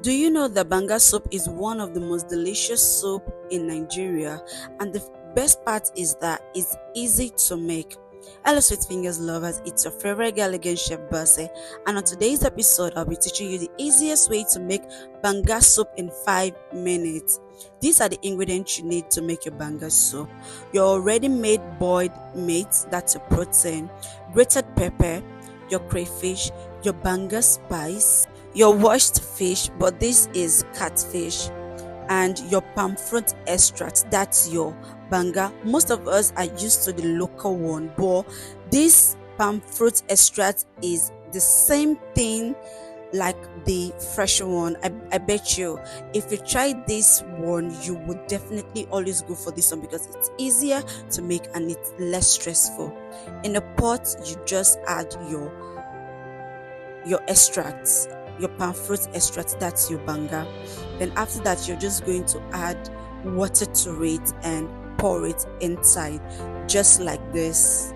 Do you know that Banga soup is one of the most delicious soup in Nigeria? And the best part is that it's easy to make. Hello, sweet fingers lovers, it's your favorite girl again, Chef Basse. And on today's episode, I'll be teaching you the easiest way to make Banga soup in 5 minutes. These are the ingredients you need to make your Banga soup: your already made boiled meat, that's your protein, grated pepper, your crayfish, your Banga spice, your washed fish, but this is catfish, and your palm fruit extract, that's your Banga. Most of us are used to the local one, but this palm fruit extract is the same thing like the fresh one. I bet you if you try this one, you would definitely always go for this one because it's easier to make and it's less stressful. In a pot, you just add your extracts, your palm fruit extract, that's your Banga. Then after that, you're just going to add water to it and pour it inside, just like this.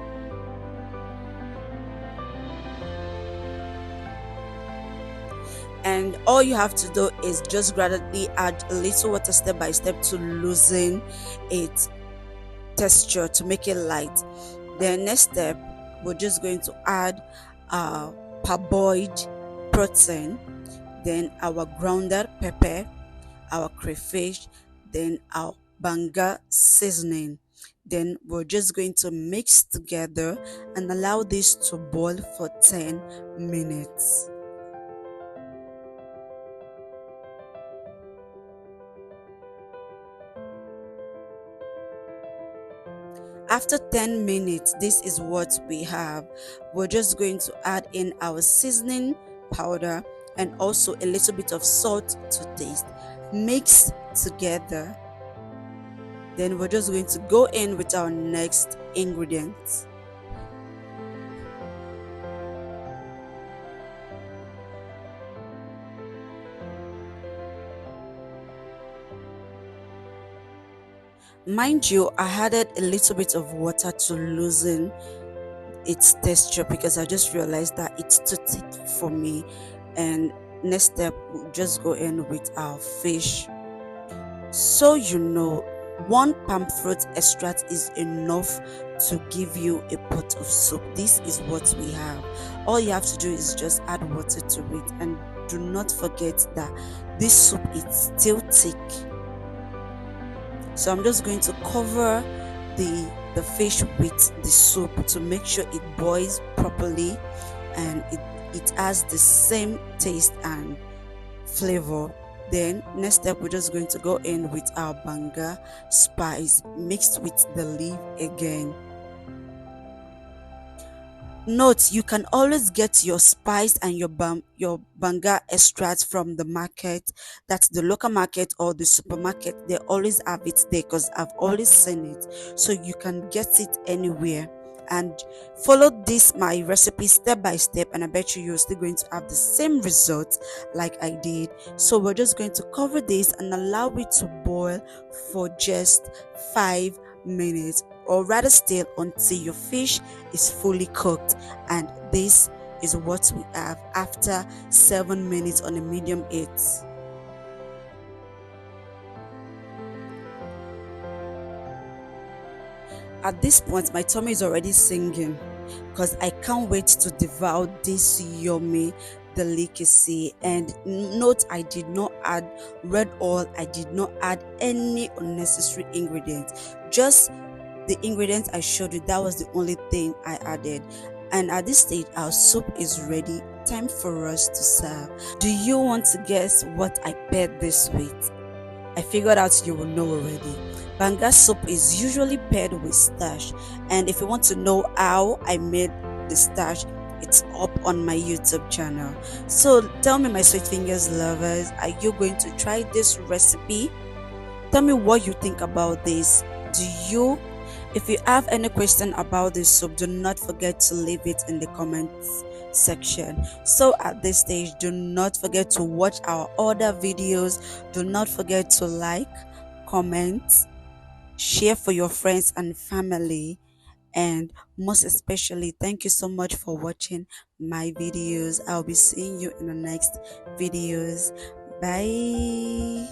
And all you have to do is just gradually add a little water step by step to loosen its texture, to make it light. Then next step, we're just going to add parboiled protein, then our grounded pepper, our crayfish, then our Banga seasoning. Then we're just going to mix together and allow this to boil for 10 minutes. After 10 minutes, this is what we have. We're just going to add in our seasoning powder and also a little bit of salt to taste. Mix together. Then we're just going to go in with our next ingredients. Mind you, I added a little bit of water to loosen its texture because I just realized that it's too thick for me. And next step, we'll just go in with our fish. So you know, one palm fruit extract is enough to give you a pot of soup. This is what we have. All you have to do is just add water to it, and do not forget that this soup is still thick. So I'm just going to cover the fish with the soup to make sure it boils properly and it has the same taste and flavor. Then next step, we're just going to go in with our Banga spice mixed with the leaf again. Note, you can always get your spice and your Banga extract from the market, that's the local market or the supermarket. They always have it there because I've always seen it, so you can get it anywhere. And follow this my recipe step by step, and I bet you're still going to have the same results like I did. So we're just going to cover this and allow it to boil for just 5 minutes, or rather still until your fish is fully cooked. And this is what we have after 7 minutes on a medium heat. At this point, my tummy is already singing because I can't wait to devour this yummy delicacy. And note, I did not add red oil, I did not add any unnecessary ingredients, just the ingredients I showed you. That was the only thing I added. And at this stage, our soup is ready. Time for us to serve. Do you want to guess what I paired this with? I figured out you will know already. Banga soup is usually paired with starch, and if you want to know how I made the starch, it's up on my YouTube channel. So tell me, my sweet fingers lovers, are you going to try this recipe? Tell me what you think about this. If you have any question about this soup, do not forget to leave it in the comments section. So at this stage, do not forget to watch our other videos. Do not forget to like, comment, share for your friends and family, and most especially, thank you so much for watching my videos. I'll be seeing you in the next videos. Bye.